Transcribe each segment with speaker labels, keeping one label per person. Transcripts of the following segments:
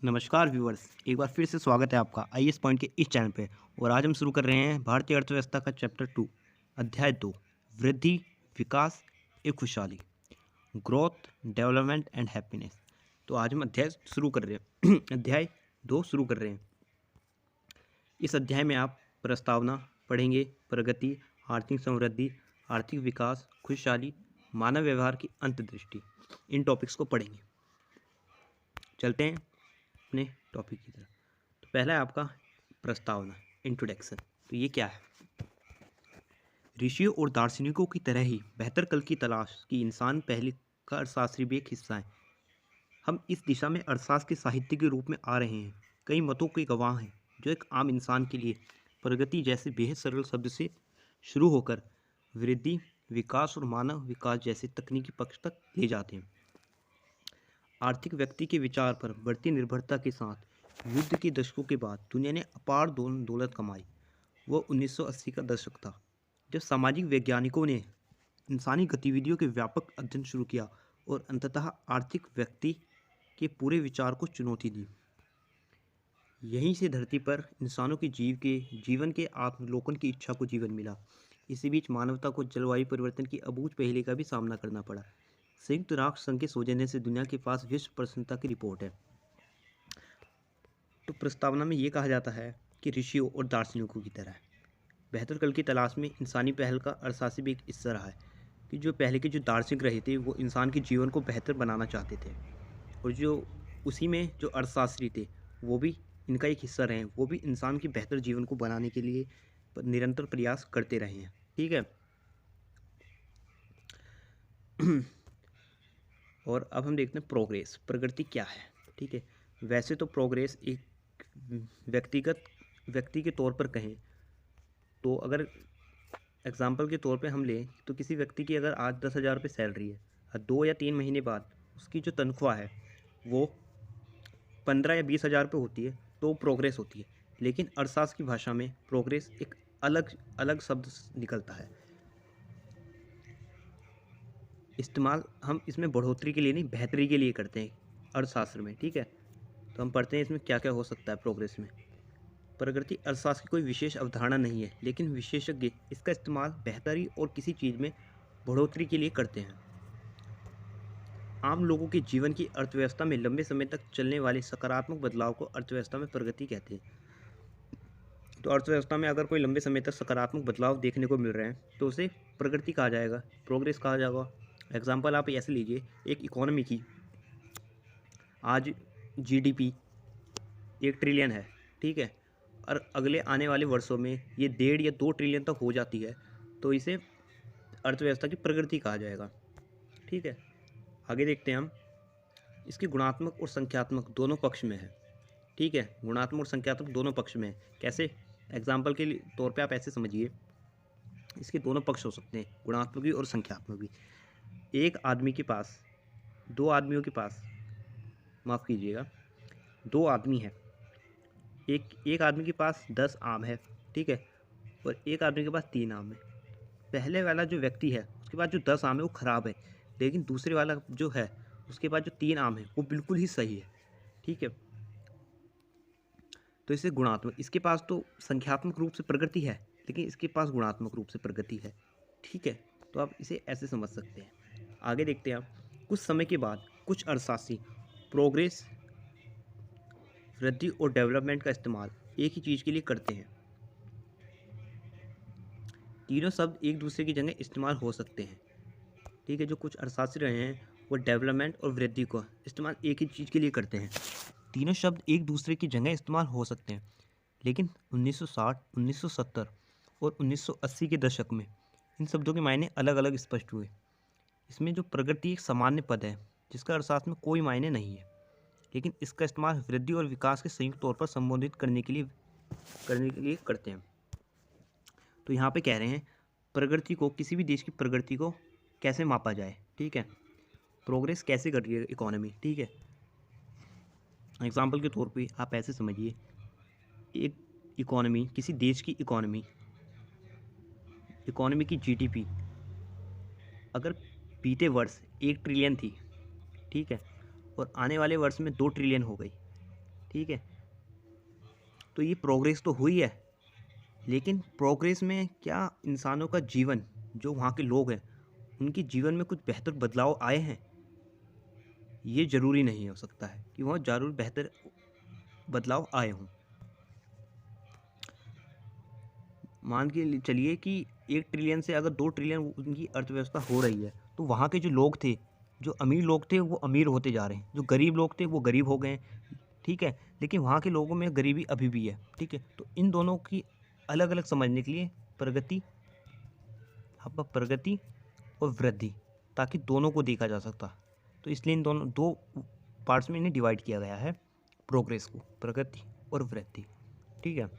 Speaker 1: नमस्कार व्यूअर्स, एक बार फिर से स्वागत है आपका आईएएस पॉइंट के इस चैनल पे। और आज हम शुरू कर रहे हैं भारतीय अर्थव्यवस्था का चैप्टर 2, अध्याय 2, वृद्धि, विकास एक खुशहाली, ग्रोथ, डेवलपमेंट एंड हैप्पीनेस। तो आज हम अध्याय शुरू कर रहे हैं अध्याय 2 शुरू कर रहे हैं। इस अध्याय में आप प्रस्तावना पढ़ेंगे, प्रगति, आर्थिक समृद्धि, आर्थिक विकास, खुशहाली, मानव व्यवहार की अंतर्दृष्टि, इन टॉपिक्स को पढ़ेंगे। चलते हैं अपने टॉपिक की तरफ। तो पहला है आपका प्रस्तावना, इंट्रोडक्शन। तो ये क्या है? ऋषियों और दार्शनिकों की तरह ही बेहतर कल की तलाश की इंसान पहले का अर्थशास्त्री भी एक हिस्सा है। हम इस दिशा में अर्थशास्त्र के साहित्य के रूप में आ रहे हैं। कई मतों के गवाह हैं जो एक आम इंसान के लिए प्रगति जैसे बेहद सरल शब्द से शुरू होकर वृद्धि, विकास और मानव विकास जैसे तकनीकी पक्ष तक ले जाते हैं। आर्थिक व्यक्ति के विचार पर बढ़ती निर्भरता के साथ युद्ध के दशकों के बाद दुनिया ने अपार दौलत कमाई। वह 1980 का दशक था जब सामाजिक वैज्ञानिकों ने इंसानी गतिविधियों के व्यापक अध्ययन शुरू किया और अंततः आर्थिक व्यक्ति के पूरे विचार को चुनौती दी। यहीं से धरती पर इंसानों के जीवन के आत्मलोकन की इच्छा को जीवन मिला। इसी बीच मानवता को जलवायु परिवर्तन की अबूझ पहेली का भी सामना करना पड़ा। संयुक्त राष्ट्र संघ के सौजन्य से दुनिया के पास विश्व प्रसन्नता की रिपोर्ट है। तो प्रस्तावना में ये कहा जाता है कि ऋषियों और दार्शनिकों की तरह बेहतर कल की तलाश में इंसानी पहल का अर्थशास्त्र भी एक हिस्सा रहा है कि जो पहले के जो दार्शनिक रहे थे वो इंसान के जीवन को बेहतर बनाना चाहते थे, और जो उसी में जो अर्थशास्त्री थे वो भी इनका एक हिस्सा रहे हैं। वो भी इंसान के बेहतर जीवन को बनाने के लिए निरंतर प्रयास करते रहे हैं। ठीक है। और अब हम देखते हैं प्रोग्रेस, प्रगति क्या है। ठीक है। वैसे तो प्रोग्रेस एक व्यक्ति के तौर पर कहें तो अगर एग्जाम्पल के तौर पे हम लें तो किसी व्यक्ति की अगर आज 10,000 रुपये सैलरी है और 2 या 3 महीने बाद उसकी जो तनख्वाह है वो 15 या 20,000 रुपये होती है तो प्रोग्रेस होती है। लेकिन अर्थशास्त्र की भाषा में प्रोग्रेस एक अलग अलग शब्द निकलता है। इस्तेमाल हम इसमें बढ़ोतरी के लिए नहीं, बेहतरी के लिए करते हैं अर्थशास्त्र में। ठीक है। तो हम पढ़ते हैं इसमें क्या क्या हो सकता है प्रोग्रेस में। प्रगति अर्थशास्त्र की कोई विशेष अवधारणा नहीं है, लेकिन विशेषज्ञ इसका इस्तेमाल बेहतरी और किसी चीज़ में बढ़ोतरी के लिए करते हैं। आम लोगों के जीवन की अर्थव्यवस्था में लंबे समय तक चलने वाले सकारात्मक बदलाव को अर्थव्यवस्था में प्रगति कहते हैं। तो अर्थव्यवस्था में अगर कोई लंबे समय तक सकारात्मक बदलाव देखने को मिल रहे हैं तो उसे प्रगति कहा जाएगा, प्रोग्रेस कहा जाएगा। एग्जाम्पल आप ऐसे लीजिए, एक इकोनॉमी की आज जीडीपी 1 ट्रिलियन है। ठीक है। और अगले आने वाले वर्षों में ये 1.5 या 2 ट्रिलियन तक हो जाती है तो इसे अर्थव्यवस्था की प्रगति कहा जाएगा। ठीक है। आगे देखते हैं हम, इसकी गुणात्मक और संख्यात्मक दोनों पक्ष में है। ठीक है। गुणात्मक और संख्यात्मक दोनों पक्ष में है। कैसे? एग्जाम्पल के तौर पे आप ऐसे समझिए, इसके दोनों पक्ष हो सकते हैं, गुणात्मक भी और संख्यात्मक भी। एक आदमी के पास, दो आदमियों के पास, माफ़ कीजिएगा, 2 आदमी हैं। एक आदमी के पास 10 आम है। ठीक है। और एक आदमी के पास 3 आम है। पहले वाला जो व्यक्ति है उसके पास जो 10 आम है वो ख़राब है, लेकिन दूसरे वाला जो है उसके पास जो 3 आम है वो बिल्कुल ही सही है। ठीक है। तो इसे गुणात्मक, इसके पास तो संख्यात्मक रूप से प्रगति है लेकिन इसके पास गुणात्मक रूप से प्रगति है। ठीक है। तो आप इसे ऐसे समझ सकते हैं। आगे देखते हैं आप, कुछ समय के बाद कुछ अर्थशास्त्री प्रोग्रेस, वृद्धि और डेवलपमेंट का इस्तेमाल एक ही चीज़ के लिए करते हैं। तीनों शब्द एक दूसरे की जगह इस्तेमाल हो सकते हैं। ठीक है। जो कुछ अर्थशास्त्री रहे हैं वो डेवलपमेंट और वृद्धि को इस्तेमाल एक ही चीज़ के लिए करते हैं। तीनों शब्द एक दूसरे की जगह इस्तेमाल हो सकते हैं, लेकिन 1960, 1970 और 1980 के दशक में इन शब्दों के मायने अलग अलग स्पष्ट हुए। इसमें जो प्रगति एक सामान्य पद है जिसका अर्थशास्त्र में कोई मायने नहीं है, लेकिन इसका इस्तेमाल वृद्धि और विकास के संयुक्त तौर पर संबोधित करने के लिए करते हैं। तो यहाँ पे कह रहे हैं प्रगति को, किसी भी देश की प्रगति को कैसे मापा जाए। ठीक है। प्रोग्रेस कैसे कर रही है इकोनॉमी। ठीक है। एग्जाम्पल के तौर पे आप ऐसे समझिए, एक इकोनॉमी, किसी देश की इकोनॉमी की जीडीपी अगर बीते वर्ष 1 ट्रिलियन थी, ठीक है, और आने वाले वर्ष में 2 ट्रिलियन हो गई, ठीक है। तो ये प्रोग्रेस तो हुई है, लेकिन प्रोग्रेस में क्या इंसानों का जीवन, जो वहाँ के लोग हैं, उनके जीवन में कुछ बेहतर बदलाव आए हैं? ये ज़रूरी नहीं हो सकता है कि वहाँ ज़रूर बेहतर बदलाव आए हों। मान के चलिए कि 1 ट्रिलियन से अगर 2 ट्रिलियन उनकी अर्थव्यवस्था हो रही है, तो वहाँ के जो लोग थे, जो अमीर लोग थे, वो अमीर होते जा रहे हैं, जो गरीब लोग थे वो गरीब हो गए हैं, ठीक है। लेकिन वहाँ के लोगों में गरीबी अभी भी है, ठीक है। तो इन दोनों की अलग अलग समझने के लिए प्रगति, आपका प्रगति और वृद्धि, ताकि दोनों को देखा जा सकता। तो इसलिए इन दोनों 2 पार्ट्स में इन्हें डिवाइड किया गया है, प्रोग्रेस को, प्रगति और वृद्धि, ठीक है।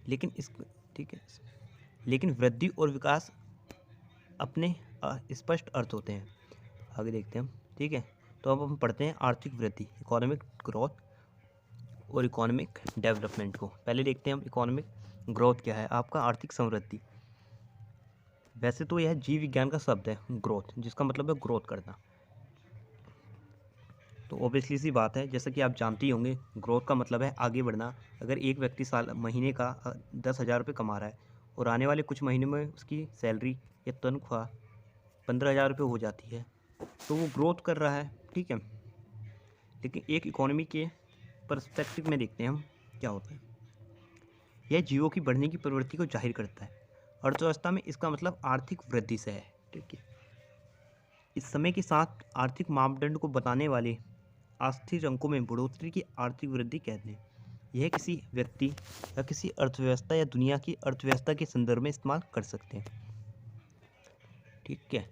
Speaker 1: लेकिन इस ठीक है, लेकिन वृद्धि और विकास अपने स्पष्ट अर्थ होते हैं। आगे देखते हैं हम, ठीक है। तो अब हम पढ़ते हैं आर्थिक वृद्धि, इकोनॉमिक ग्रोथ और इकोनॉमिक डेवलपमेंट को। पहले देखते हैं हम इकोनॉमिक ग्रोथ क्या है, आपका आर्थिक समृद्धि। वैसे तो यह जीव विज्ञान का शब्द है ग्रोथ, जिसका मतलब है ग्रोथ करना। तो ऑब्वियसली सी बात है, जैसा कि आप जानते ही होंगे, ग्रोथ का मतलब है आगे बढ़ना। अगर एक व्यक्ति महीने का 10,000 रुपये कमा रहा है और आने वाले कुछ महीनों में उसकी सैलरी या तनख्वाह 15,000 रुपये हो जाती है, तो वो ग्रोथ कर रहा है, ठीक है। लेकिन एक इकोनॉमी के पर्सपेक्टिव में देखते हैं हम क्या होता है। यह जीवों की बढ़ने की प्रवृत्ति को जाहिर करता है। अर्थव्यवस्था में इसका मतलब आर्थिक वृद्धि से है, ठीक है। इस समय के साथ आर्थिक मापदंड को बताने वाले अस्थिर अंकों में बढ़ोतरी की आर्थिक वृद्धि कहते हैं। यह किसी व्यक्ति या किसी अर्थव्यवस्था या दुनिया की अर्थव्यवस्था के संदर्भ में इस्तेमाल कर सकते हैं, ठीक है।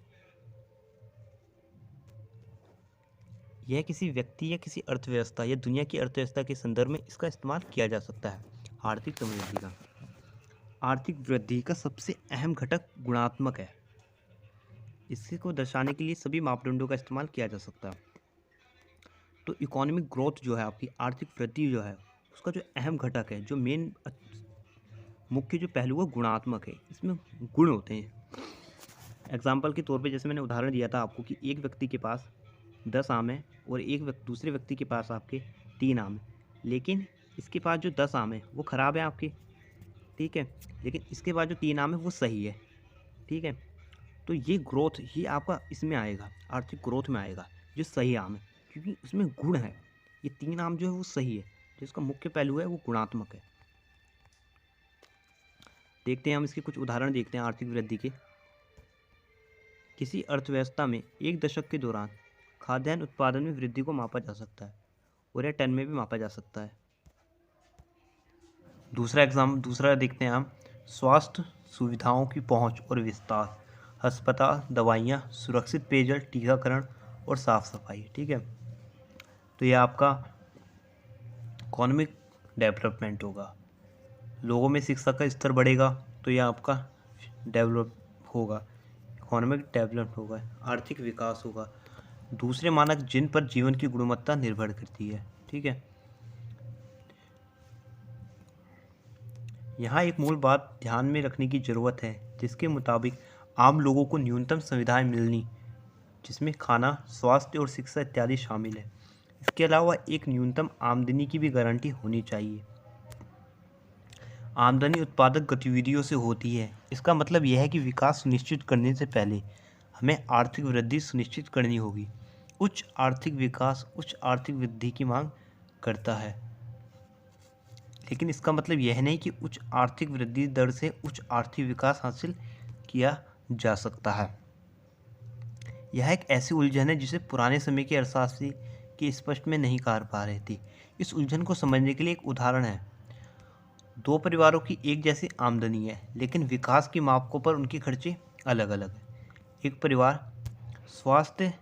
Speaker 1: यह किसी व्यक्ति या किसी अर्थव्यवस्था या दुनिया की अर्थव्यवस्था के संदर्भ में इसका इस्तेमाल किया जा सकता है। आर्थिक समृद्धि का, आर्थिक वृद्धि का सबसे अहम घटक गुणात्मक है। इसी को दर्शाने के लिए सभी मापदंडों का इस्तेमाल किया जा सकता है। तो इकोनॉमिक ग्रोथ जो है, आपकी आर्थिक वृद्धि जो है, उसका जो अहम घटक है, जो मेन मुख्य जो पहलू है, गुणात्मक है। इसमें गुण होते हैं। एग्जाम्पल के तौर पे, जैसे मैंने उदाहरण दिया था आपको कि एक व्यक्ति के पास 10 आम है और दूसरे व्यक्ति के पास आपके 3 आम है, लेकिन इसके पास जो 10 आम है वो ख़राब है आपके, ठीक है। लेकिन इसके पास जो 3 आम है वो सही है, ठीक है। तो ये ग्रोथ, ये आपका इसमें आएगा, आर्थिक ग्रोथ में आएगा, जो सही आम है, क्योंकि उसमें गुण है। ये 3 आम जो है वो सही है, जिसका मुख्य पहलू है वो गुणात्मक है। देखते हैं हम इसके कुछ उदाहरण देखते हैं आर्थिक वृद्धि के। किसी अर्थव्यवस्था में एक दशक के दौरान खाद्यान्न उत्पादन में वृद्धि को मापा जा सकता है और यह टन में भी मापा जा सकता है। दूसरा देखते हैं हम, स्वास्थ्य सुविधाओं की पहुंच और विस्तार, अस्पताल, दवाइयाँ, सुरक्षित पेयजल, टीकाकरण और साफ सफाई, ठीक है। तो यह आपका इकोनॉमिक डेवलपमेंट होगा। लोगों में शिक्षा का स्तर बढ़ेगा तो यह आपका डेवलप होगा, इकोनॉमिक डेवलपमेंट होगा, आर्थिक विकास होगा। दूसरे मानक जिन पर जीवन की गुणवत्ता निर्भर करती है, ठीक है। यहाँ एक मूल बात ध्यान में रखने की ज़रूरत है, जिसके मुताबिक आम लोगों को न्यूनतम सुविधाएं मिलनी, जिसमें खाना, स्वास्थ्य और शिक्षा इत्यादि शामिल है। इसके अलावा एक न्यूनतम आमदनी की भी गारंटी होनी चाहिए। आमदनी उत्पादक गतिविधियों से होती है। इसका मतलब यह है कि विकास सुनिश्चित करने से पहले हमें आर्थिक वृद्धि सुनिश्चित करनी होगी। उच्च आर्थिक विकास उच्च आर्थिक वृद्धि की मांग करता है, लेकिन इसका मतलब यह नहीं कि उच्च आर्थिक वृद्धि दर से उच्च आर्थिक विकास हासिल किया जा सकता है। यह एक ऐसी उलझन है जिसे पुराने समय के अर्थशास्त्री के स्पष्ट में नहीं कर पा रहे थे। इस उलझन को समझने के लिए एक उदाहरण है। 2 परिवारों की एक जैसी आमदनी है, लेकिन विकास की मापकों पर उनके खर्चे अलग अलग हैं। एक परिवार स्वास्थ्य,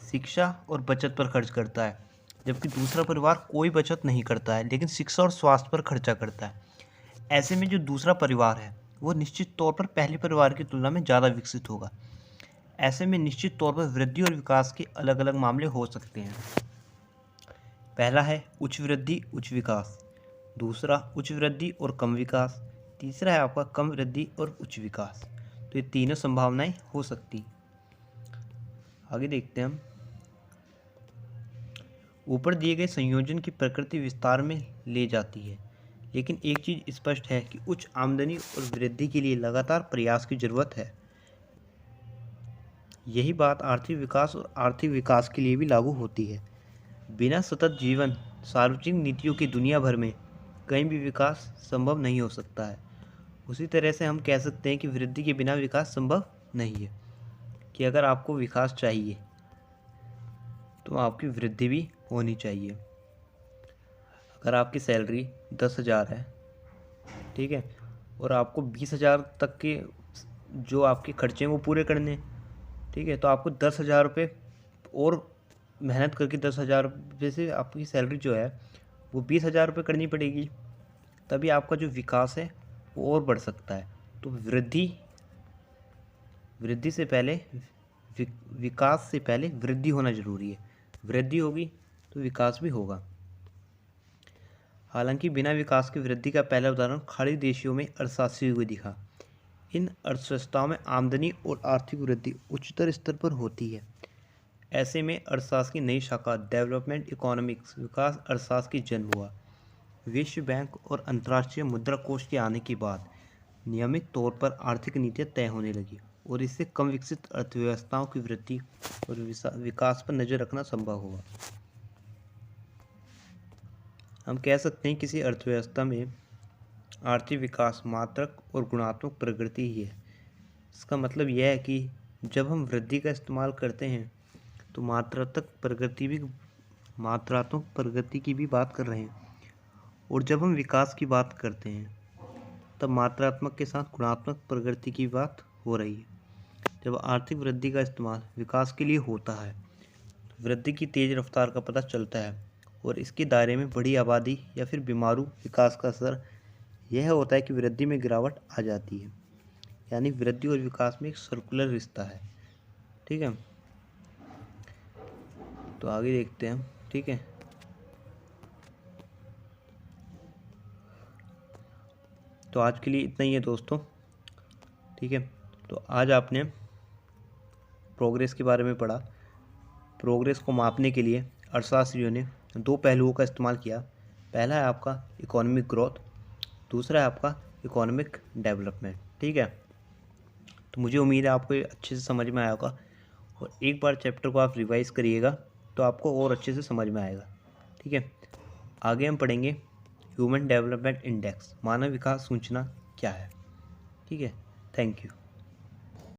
Speaker 1: शिक्षा और बचत पर खर्च करता है, जबकि दूसरा परिवार कोई बचत नहीं करता है, लेकिन शिक्षा और स्वास्थ्य पर खर्चा करता है। ऐसे में जो दूसरा परिवार है वो निश्चित तौर पर पहले परिवार की तुलना में ज़्यादा विकसित होगा। ऐसे में निश्चित तौर पर वृद्धि और विकास के अलग अलग मामले हो सकते हैं। पहला है उच्च वृद्धि उच्च विकास, दूसरा उच्च वृद्धि और कम विकास, तीसरा है आपका कम वृद्धि और उच्च विकास। तो ये तीनों संभावनाएं हो सकती। आगे देखते हैं हम, ऊपर दिए गए संयोजन की प्रकृति विस्तार में ले जाती है, लेकिन एक चीज़ स्पष्ट है कि उच्च आमदनी और वृद्धि के लिए लगातार प्रयास की जरूरत है। यही बात आर्थिक विकास और आर्थिक विकास के लिए भी लागू होती है। बिना सतत जीवन सार्वजनिक नीतियों की दुनिया भर में कहीं भी विकास संभव नहीं हो सकता है। उसी तरह से हम कह सकते हैं कि वृद्धि के बिना विकास संभव नहीं है, कि अगर आपको विकास चाहिए तो आपकी वृद्धि भी होनी चाहिए। अगर आपकी सैलरी 10,000 है, ठीक है, और आपको 20,000 तक के जो आपके खर्चे हैं वो पूरे करने हैं, ठीक है, तो आपको 10,000 रुपये और मेहनत करके 10,000 रुपये से आपकी सैलरी जो है वो 20,000 रुपये करनी पड़ेगी, तभी आपका जो विकास है वो और बढ़ सकता है। तो वृद्धि से पहले विकास से पहले वृद्धि होना ज़रूरी है। वृद्धि होगी तो विकास भी होगा। हालांकि बिना विकास के वृद्धि का पहला उदाहरण खाड़ी देशों में अर्थशास्त्री हुए दिखा। इन अर्थव्यवस्थाओं में आमदनी और आर्थिक वृद्धि उच्चतर स्तर पर होती है। ऐसे में अर्थशास्त्र की नई शाखा डेवलपमेंट इकोनॉमिक्स विकास अर्थशास्त्र की जन्म हुआ। विश्व बैंक और अंतर्राष्ट्रीय मुद्रा कोष के आने के बाद नियमित तौर पर आर्थिक नीतियाँ तय होने लगी और इससे कम विकसित अर्थव्यवस्थाओं की वृद्धि और विकास पर नज़र रखना संभव हुआ। हम कह सकते हैं किसी अर्थव्यवस्था में आर्थिक विकास मात्रक और गुणात्मक प्रगति ही है। इसका मतलब यह है कि जब हम वृद्धि का इस्तेमाल करते हैं तो मात्रात्मक प्रगति की भी बात कर रहे हैं, और जब हम विकास की बात करते हैं तब मात्रात्मक के साथ गुणात्मक प्रगति की बात हो रही है। जब आर्थिक वृद्धि का इस्तेमाल विकास के लिए होता है तो वृद्धि की तेज़ रफ्तार का पता चलता है, और इसके दायरे में बड़ी आबादी या फिर बीमारू विकास का असर यह होता है कि वृद्धि में गिरावट आ जाती है। यानी वृद्धि और विकास में एक सर्कुलर रिश्ता है। ठीक है, तो आगे देखते हैं। ठीक है, तो आज के लिए इतना ही है दोस्तों। ठीक है, तो आज आपने प्रोग्रेस के बारे में पढ़ा। प्रोग्रेस को मापने के लिए अर्थशास्त्रियों ने दो पहलुओं का इस्तेमाल किया। पहला है आपका इकोनॉमिक ग्रोथ, दूसरा है आपका इकोनॉमिक डेवलपमेंट। ठीक है, तो मुझे उम्मीद है आपको ये अच्छे से समझ में आया होगा, और एक बार चैप्टर को आप रिवाइज करिएगा तो आपको और अच्छे से समझ में आएगा। ठीक है, आगे हम पढ़ेंगे ह्यूमन डेवलपमेंट इंडेक्स, मानव विकास सूचना क्या है। ठीक है, थैंक यू।